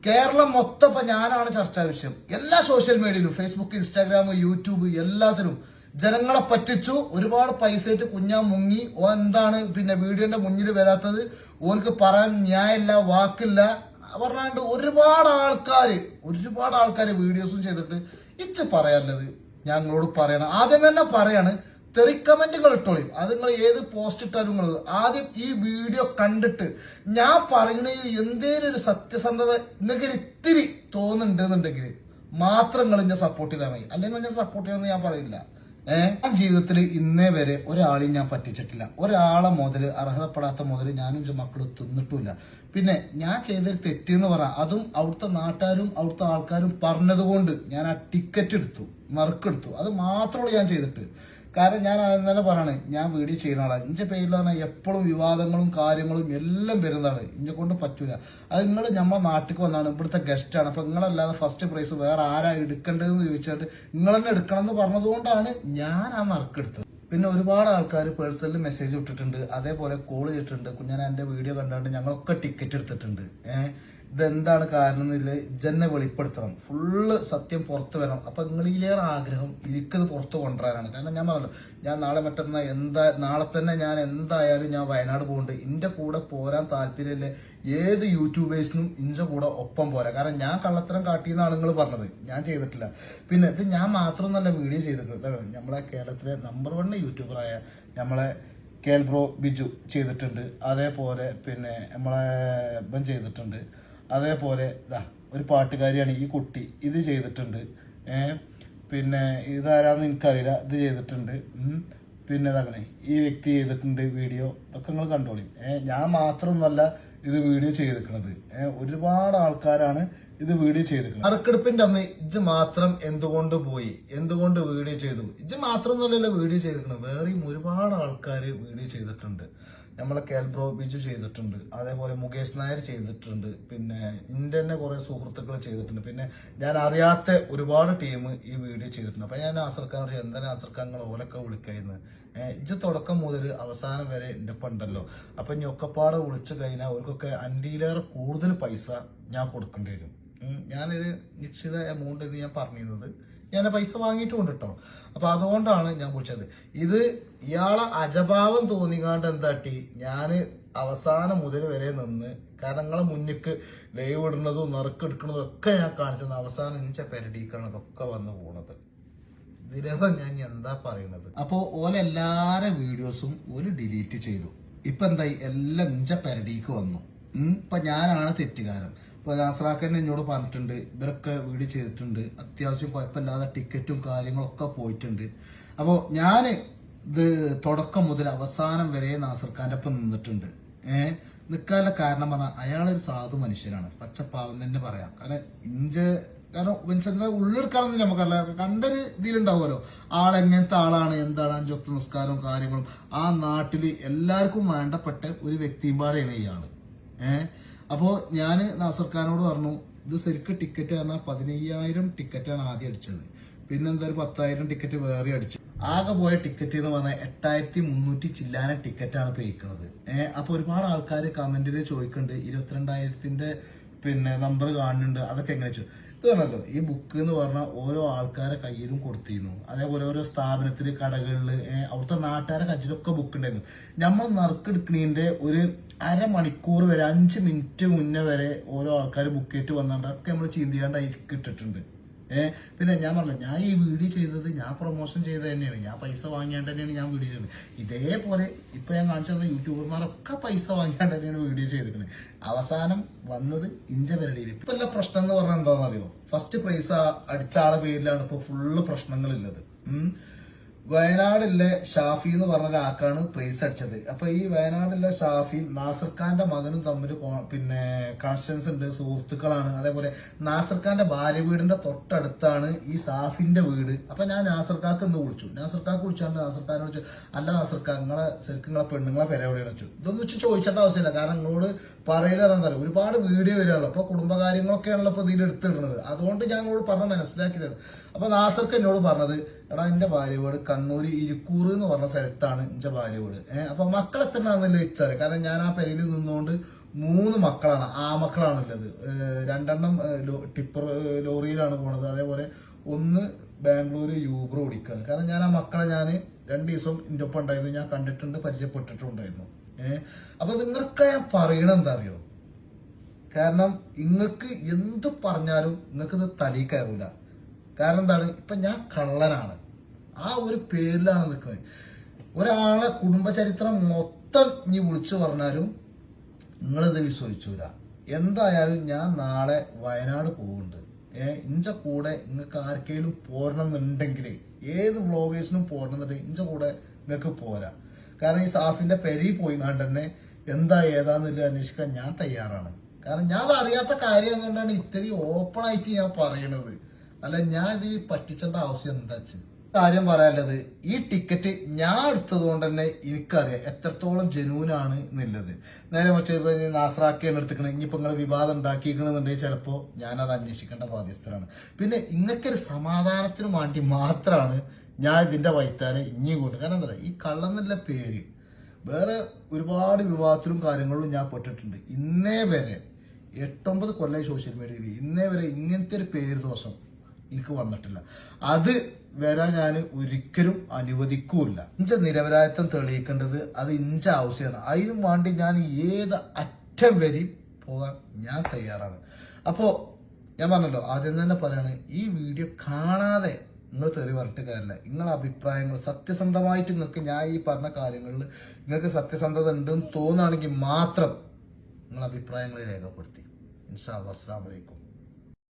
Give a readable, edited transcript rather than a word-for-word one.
കേരളം മൊത്തം ഇപ്പൊ ഞാനാണ് ചർച്ചാ വിഷയം. എല്ലാ സോഷ്യൽ മീഡിയയിലും ഫേസ്ബുക്ക്, ഇൻസ്റ്റാഗ്രാം, യൂട്യൂബ് എല്ലാത്തിലും ജനങ്ങളെ പറ്റിച്ചു. ഒരുപാട് പൈസ ഇട്ട് കുഞ്ഞാൻ മുങ്ങി. ഓ എന്താണ് പിന്നെ വീഡിയോന്റെ മുന്നിൽ വരാത്തത്, ഓനക്ക് പറയാൻ ന്യായമില്ല, വാക്കില്ല പറഞ്ഞാണ്ട് ഒരുപാട് ആൾക്കാര് വീഡിയോസും ചെയ്തിട്ട് ഇച്ച് പറയാനുള്ളത് ഞങ്ങളോട് പറയണം. ആദ്യം തന്നെ പറയാണ്, തെറിക്കമന്റുകൾ ഇട്ടോളി. അത് നിങ്ങൾ ഏത് പോസ്റ്റ് ഇട്ടാലും നിങ്ങൾ ആദ്യം ഈ വീഡിയോ കണ്ടിട്ട് ഞാൻ പറയുന്നതിൽ എന്തേലും ഒരു സത്യസന്ധത നിങ്ങൾക്ക് ഇത്തിരി തോന്നുന്നുണ്ടെന്നുണ്ടെങ്കിൽ മാത്രം നിങ്ങൾ എന്നെ സപ്പോർട്ട് ചെയ്താൽ മതി. അല്ലെങ്കിൽ ഞാൻ സപ്പോർട്ട് ചെയ്യണമെന്ന് ഞാൻ പറയില്ല. ഞാൻ ജീവിതത്തിൽ ഇന്നേ വരെ ഒരാളെയും ഞാൻ പറ്റിച്ചിട്ടില്ല. ഒരാളെ മുതൽ അർഹതപ്പെടാത്ത മുതൽ ഞാനും മക്കൾ തിന്നിട്ടില്ല. പിന്നെ ഞാൻ ചെയ്തൊരു തെറ്റെന്ന് പറഞ്ഞാൽ അതും അവിടുത്തെ നാട്ടുകാരും അവിടുത്തെ ആൾക്കാരും പറഞ്ഞതുകൊണ്ട് ഞാൻ ആ ടിക്കറ്റ് എടുത്തു, നറുക്കെടുത്തു. അത് മാത്രമേ ഞാൻ ചെയ്തിട്ട്. കാരണം ഞാൻ തന്നെ പറയാണ്, ഞാൻ വീഡിയോ ചെയ്യുന്ന ആളാണ്. ഇന്റെ പേരിൽ പറഞ്ഞാൽ എപ്പോഴും വിവാദങ്ങളും കാര്യങ്ങളും എല്ലാം വരുന്നതാണ്. ഇന്നെ കൊണ്ട് പറ്റൂല. അത് നിങ്ങൾ നമ്മളെ നാട്ടിലേക്ക് വന്നാണ്, ഇവിടുത്തെ ഗസ്റ്റാണ്. അപ്പൊ നിങ്ങളല്ലാതെ ഫസ്റ്റ് പ്രൈസ് വേറെ ആരാ എടുക്കേണ്ടതെന്ന് ചോദിച്ചിട്ട് നിങ്ങൾ തന്നെ എടുക്കണം എന്ന് പറഞ്ഞതുകൊണ്ടാണ് ഞാൻ ആ നറുക്കെടുത്തത്. പിന്നെ ഒരുപാട് ആൾക്കാർ പേഴ്സണലിൽ മെസ്സേജ് ഇട്ടിട്ടുണ്ട്, അതേപോലെ കോൾ ചെയ്തിട്ടുണ്ട്. കുഞ്ഞാൻ എന്റെ വീഡിയോ കണ്ടാണ്ട് ഞങ്ങളൊക്കെ ടിക്കറ്റ് എടുത്തിട്ടുണ്ട്. ഇതെന്താണ് കാരണം എന്നില്ല, ജന്നെ വെളിപ്പെടുത്തണം, ഫുള്ള് സത്യം പുറത്തു വരണം. അപ്പൊ നിങ്ങളിലേറെ ആഗ്രഹം എനിക്കത് പുറത്ത് കൊണ്ടുവരാനാണ്. കാരണം ഞാൻ പറഞ്ഞല്ലോ, ഞാൻ നാളെ തന്നെ ഞാൻ എന്തായാലും ഞാൻ വയനാട് പോകുന്നുണ്ട്. എന്റെ കൂടെ പോരാൻ താല്പര്യമില്ല ഏത് യൂട്യൂബേഴ്സിനും ഇന്റെ കൂടെ ഒപ്പം പോരാ. കാരണം ഞാൻ കള്ളത്തരം കാട്ടിയെന്നാണ് നിങ്ങൾ പറഞ്ഞത്, ഞാൻ ചെയ്തിട്ടില്ല. പിന്നെ ഇത് ഞാൻ മാത്രം നല്ല വീഡിയോ ചെയ്തിട്ടുണ്ട്. നമ്മളെ കേരളത്തിലെ നമ്പർ 1 യൂട്യൂബറായ നമ്മളെ കേൽബ്രോ ബിജു ചെയ്തിട്ടുണ്ട്. അതേപോലെ പിന്നെ നമ്മളെ ഇവൻ ചെയ്തിട്ടുണ്ട്. അതേപോലെ ഒരു പാട്ടുകാരിയാണ് ഈ കുട്ടി, ഇത് ചെയ്തിട്ടുണ്ട്. പിന്നെ ഇതാരാന്ന് എനിക്കറിയില്ല, ഇത് ചെയ്തിട്ടുണ്ട്. പിന്നെ ഇതങ്ങനെ ഈ വ്യക്തി ചെയ്തിട്ടുണ്ട് വീഡിയോ. ഒക്കെ നിങ്ങൾ കണ്ടോളി. ഞാൻ മാത്രമൊന്നുമല്ല ഇത് വീഡിയോ ചെയ്തിരിക്കുന്നത്, ഒരുപാട് ആൾക്കാരാണ് ഇത് വീഡിയോ ചെയ്തിരിക്കുന്നത്. നറുക്കെടുപ്പിന്റെ അമ്മ ഇജ്ജ് മാത്രം എന്തുകൊണ്ട് പോയി, എന്തുകൊണ്ട് വീഡിയോ ചെയ്തു? ഇജ്ജ് മാത്രം ഒന്നുമല്ലല്ലോ വീഡിയോ ചെയ്തിരിക്കുന്നത്, വേറെയും ഒരുപാട് ആൾക്കാർ വീഡിയോ ചെയ്തിട്ടുണ്ട്. നമ്മളെ കേൽബ്രോ ബിജു ചെയ്തിട്ടുണ്ട്, അതേപോലെ മുകേഷ് നായർ ചെയ്തിട്ടുണ്ട്. പിന്നെ എൻ്റെ തന്നെ കുറെ സുഹൃത്തുക്കൾ ചെയ്തിട്ടുണ്ട്. പിന്നെ ഞാൻ അറിയാത്ത ഒരുപാട് ടീം ഈ വീഡിയോ ചെയ്തിട്ടുണ്ട്. അപ്പൊ ഞാൻ നാസർഖാനോട് എന്താ നാസർഖാൻ നിങ്ങൾ ഓലൊക്കെ വിളിക്കുന്നത്, ഇജ്ജ് തുടക്കം മുതൽ അവസാനം വരെ എൻ്റെ ഒപ്പം ഉണ്ടല്ലോ. അപ്പൊ ഇനി ഒക്കെപ്പാടെ വിളിച്ചു കഴിഞ്ഞാൽ അവർക്കൊക്കെ അൻഡിയിലേറെ കൂടുതൽ പൈസ ഞാൻ കൊടുക്കേണ്ടി വരും. ഞാനൊരു നിശ്ചിത എമൗണ്ട് എന്ന് ഞാൻ പറഞ്ഞിരുന്നത്, ഞാൻ പൈസ വാങ്ങിയിട്ടുണ്ട് കേട്ടോ. അപ്പൊ അതുകൊണ്ടാണ് ഞാൻ വിളിച്ചത്. ഇത് ഇയാളെ അജഭാവം തോന്നിക്കാണ്ട് എന്താട്ടി ഞാൻ അവസാനം മുതൽ വരെ നിന്ന്, കാരണം നിങ്ങളെ മുന്നിക്ക് ലൈവ് ഇടുന്നതും നറുക്കെടുക്കുന്നതും ഒക്കെ ഞാൻ കാണിച്ചത് അവസാനം ഇഞ്ച പെരടിക്കാണ് അതൊക്കെ വന്ന് പോണത്. ഇതിലേറെ ഞാൻ എന്താ പറയുന്നത്. അപ്പോ ഓലെല്ലാരെ വീഡിയോസും ഒരു ഡിലീറ്റ് ചെയ്തു. ഇപ്പൊ എന്തായി, എല്ലാം ഇഞ്ച പെരടിക്ക് വന്നു. ഇപ്പൊ ഞാനാണ് തെറ്റുകാരൻ. ഇപ്പൊ നാസറാക്കൻ എന്നോട് പറഞ്ഞിട്ടുണ്ട്, ഇവരൊക്കെ വീഡിയോ ചെയ്തിട്ടുണ്ട്, അത്യാവശ്യം കുഴപ്പമില്ലാതെ ടിക്കറ്റും കാര്യങ്ങളൊക്കെ പോയിട്ടുണ്ട്. അപ്പോൾ ഞാൻ ഇത് തുടക്കം മുതൽ അവസാനം വരെ നാസർഖാന്റെ ഒപ്പം നിന്നിട്ടുണ്ട്. നിൽക്കാനുള്ള കാരണം പറഞ്ഞാൽ അയാളൊരു സാധു മനുഷ്യനാണ്, പച്ചപ്പാവം തന്നെ പറയാം. കാരണം മനുഷ്യന്റെ ഉള്ളെടുക്കാറൊന്നും നമുക്കല്ല, കണ്ടൊരു ഇതിലുണ്ടാവുമല്ലോ ആളെങ്ങനത്തെ ആളാണ്, എന്താണ് അഞ്ചൊത്ത് നിസ്കാരവും കാര്യങ്ങളും. ആ നാട്ടില് എല്ലാവർക്കും വേണ്ടപ്പെട്ട ഒരു വ്യക്തിമ്പാടെയാണ് ഇയാള്. അപ്പോൾ ഞാൻ നാസർഖാനോട് പറഞ്ഞു, ഇത് ശരിക്കും ടിക്കറ്റ് പറഞ്ഞാൽ 15,000 ടിക്കറ്റാണ് ആദ്യം അടിച്ചത്. പിന്നെ എന്തായാലും 10,000 ടിക്കറ്റ് വേറെ അടിച്ചു. ആകെ പോയ ടിക്കറ്റ് എന്ന് പറഞ്ഞാൽ 8,300 ചില്ലാന ടിക്കറ്റാണ് പേയിക്കണത്. അപ്പൊ ഒരുപാട് ആൾക്കാർ കമന്റിൽ ചോദിക്കുന്നുണ്ട്, 22,000 പിന്നെ നമ്പർ കാണുന്നുണ്ട്, അതൊക്കെ എങ്ങനെ വെച്ചു. ഇത് പറഞ്ഞല്ലോ, ഈ ബുക്ക് എന്ന് പറഞ്ഞാൽ ഓരോ ആൾക്കാരെ കയ്യിലും കൊടുത്തിരുന്നു. അതേപോലെ ഓരോ സ്ഥാപനത്തിൽ, കടകളിൽ, അവിടുത്തെ നാട്ടുകാരെ കയ്യിലൊക്കെ ബുക്ക് ഉണ്ടായിരുന്നു. നമ്മൾ നറുക്കെടുക്കണീന്റെ ഒരു അരമണിക്കൂർ വരെ 5 മിനിറ്റ് മുന്നേ വരെ ഓരോ ആൾക്കാർ ബുക്ക് ചെയ്തിട്ട് വന്നാണ്ട് ഒക്കെ നമ്മൾ ചീന്തിയാണ്ട് ഇട്ടിട്ടുണ്ട്. പിന്നെ ഞാൻ പറഞ്ഞില്ല, ഞാൻ ഈ വീഡിയോ ചെയ്തത് ഞാൻ പ്രൊമോഷൻ ചെയ്ത് തന്നെയാണ്, ഞാൻ പൈസ വാങ്ങിയാണ്ട് തന്നെയാണ് ഞാൻ വീഡിയോ ചെയ്തത്. ഇതേപോലെ ഇപ്പൊ ഞാൻ കാണിച്ചത് യൂട്യൂബർമാരൊക്കെ പൈസ വാങ്ങിയാണ്ട് തന്നെയാണ് വീഡിയോ ചെയ്തിരിക്കുന്നത്. അവസാനം വന്നത് ഇഞ്ച പെരടിയിൽ. ഇപ്പൊ എല്ലാ പ്രശ്നം എന്ന് പറഞ്ഞാൽ എന്താണെന്നറിയോ, ഫസ്റ്റ് പ്രൈസ് അടിച്ച ആളെ പേരിലാണ് ഇപ്പൊ ഫുള്ള് പ്രശ്നങ്ങളുള്ളത്. വയനാടിലെ ഷാഫി എന്ന് പറഞ്ഞ ഒരാൾക്കാണ് പ്രൈസ് അടിച്ചത്. അപ്പൊ ഈ വയനാടിലെ ഷാഫി നാസർഖാന്റെ മകനും തമ്മിൽ പിന്നെ കണക്ഷൻസ് ഉണ്ട്, സുഹൃത്തുക്കളാണ്. അതേപോലെ നാസർഖാന്റെ ഭാര്യ വീടിന്റെ തൊട്ടടുത്താണ് ഈ ഷാഫിന്റെ വീട്. അപ്പൊ ഞാൻ നാസർഖാക്ക് ഇന്ന് വിളിച്ചു. നാസർഖാക്ക് വിളിച്ചാണ്ട് നാസർഖാനെ വിളിച്ചു, അല്ല നാസർഖാ നിങ്ങളെ ശരിക്കും നിങ്ങളെ പെണ്ണുങ്ങളെ പേര് എവിടെയാണ് വെച്ചു. ഇതൊന്നും വെച്ച് ചോദിച്ചേണ്ട ആവശ്യമില്ല, കാരണം നിങ്ങളോട് പറയുന്നത് ഒരുപാട് വീഡിയോ വരികയാണല്ലോ, അപ്പൊ കുടുംബകാര്യങ്ങളൊക്കെയാണല്ലോ ഇപ്പൊ ഇതിൽ എടുത്തിടുന്നത്. അതുകൊണ്ട് ഞാൻ നിങ്ങളോട് പറഞ്ഞ് മനസ്സിലാക്കി തരും. അപ്പൊ നാസർക്ക് എന്നോട് പറഞ്ഞത്, എടാ എന്റെ ഭാര്യ വീട് കണ്ണൂര് ഇരിക്കൂർ എന്ന് പറഞ്ഞ സ്ഥലത്താണ് എന്റെ ഭാര്യ വീട്. അപ്പൊ മക്കളെത്തന്നാന്നല്ലോ വെച്ചാല്, കാരണം ഞാൻ ആ പെരയിൽ നിന്നുകൊണ്ട് 3 മക്കളാണ്, മക്കളാണുള്ളത്. 2 ടിപ്പർ ലോറിയിലാണ് പോണത്. അതേപോലെ 1 ബാംഗ്ലൂർ യൂബർ ഓടിക്കുകയാണ്. കാരണം ഞാൻ ആ മക്കളെ ഞാൻ 2 ദിവസം എൻ്റെ ഒപ്പം ഉണ്ടായിരുന്നു, ഞാൻ കണ്ടിട്ടുണ്ട്, പരിചയപ്പെട്ടിട്ടുണ്ടായിരുന്നു. അപ്പൊ നിങ്ങൾക്ക് ഞാൻ പറയണത് എന്താ അറിയോ, കാരണം നിങ്ങൾക്ക് എന്ത് പറഞ്ഞാലും നിങ്ങൾക്ക് ഇത് തലയിൽ കയറൂല. കാരണം എന്താണ്, ഇപ്പൊ ഞാൻ കള്ളനാണ്, ആ ഒരു പേരിലാണ് നിൽക്കുന്നത്. ഒരാളെ കുടുംബചരിത്രം മൊത്തം ഇനി വിളിച്ചു പറഞ്ഞാലും നിങ്ങളിത് വിശ്വസിച്ചൂല. എന്തായാലും ഞാൻ നാളെ വയനാട് പോകുന്നുണ്ട്. ഇഞ്ച കൂടെ നിങ്ങൾക്ക് ആർക്കെങ്കിലും പോരണമെന്നുണ്ടെങ്കിൽ, ഏത് വ്ളോഗേഴ്സിനും പോരണമെന്നുണ്ടെങ്കിൽ ഇഞ്ച കൂടെ നിങ്ങൾക്ക് പോരാ. കാരണം ഈ സാഫിന്റെ പെരി പോയി കണ്ട് തന്നെ എന്താ ഏതാന്നില്ല അന്വേഷിക്കാൻ ഞാൻ തയ്യാറാണ്. കാരണം ഞാൻ അത് അറിയാത്ത കാര്യം കൊണ്ടാണ് ഇത്രയും ഓപ്പൺ ആയിട്ട് ഞാൻ പറയണത്. അല്ല ഞാൻ ഇതിൽ പറ്റിച്ചേണ്ട ആവശ്യം എന്താ വെച്ചാൽ കാര്യം പറയാനുള്ളത്, ഈ ടിക്കറ്റ് ഞാൻ എടുത്തത് കൊണ്ട് തന്നെ എനിക്കറിയാം എത്രത്തോളം ജനൂനാണ് എന്നുള്ളത്. നേരെ മറിച്ച് ഇപ്പൊ നാസറാക്കിയാണ് എടുത്തിക്കണത്, ഇനിയിപ്പോ നിങ്ങൾ വിവാദം ഉണ്ടാക്കിക്കണമെന്നുണ്ടെങ്കിൽ ചിലപ്പോ ഞാനത് അന്വേഷിക്കേണ്ട ബാധ്യസ്ഥരാണ്. പിന്നെ ഇങ്ങനൊരു സമാധാനത്തിന് വേണ്ടി മാത്രമാണ് ഞാൻ ഇതിന്റെ വൈത്താനെ ഇനി കൊണ്ട്. കാരണം എന്താ പറയുക, ഈ കള്ളെന്നുള്ള പേര് വേറെ ഒരുപാട് വിവാദത്തിലും കാര്യങ്ങളിലും ഞാൻ പെട്ടിട്ടുണ്ട്. ഇന്നേ വരെ 8-9 കൊല്ലം സോഷ്യൽ മീഡിയയിൽ ഇന്നേ വരെ ഇങ്ങനത്തെ ഒരു പേര് ദോഷം എനിക്ക് വന്നിട്ടില്ല. അത് വരാൻ ഞാൻ ഒരിക്കലും അനുവദിക്കൂല. ഇഞ്ച നിരപരാധിത്വം തെളിയിക്കേണ്ടത് അത് ഇഞ്ച ആവശ്യമാണ്. അതിനും വേണ്ടി ഞാൻ ഏത് അറ്റം വരെ പോകാൻ ഞാൻ തയ്യാറാണ്. അപ്പോ ഞാൻ പറഞ്ഞല്ലോ, ആദ്യം തന്നെ പറയാണ്, ഈ വീഡിയോ കാണാതെ നിങ്ങൾ തെറി പറഞ്ഞിട്ട് കാര്യമില്ല. നിങ്ങളെ അഭിപ്രായങ്ങൾ സത്യസന്ധമായിട്ട് നിങ്ങൾക്ക് ഞാൻ ഈ പറഞ്ഞ കാര്യങ്ങളിൽ നിങ്ങൾക്ക് സത്യസന്ധത ഉണ്ടെന്ന് തോന്നുകയാണെങ്കിൽ മാത്രം നിങ്ങൾ അഭിപ്രായങ്ങൾ രേഖപ്പെടുത്തി. ഇൻഷാ അല്ലാഹ്. അസ്സലാമു അലൈക്കും.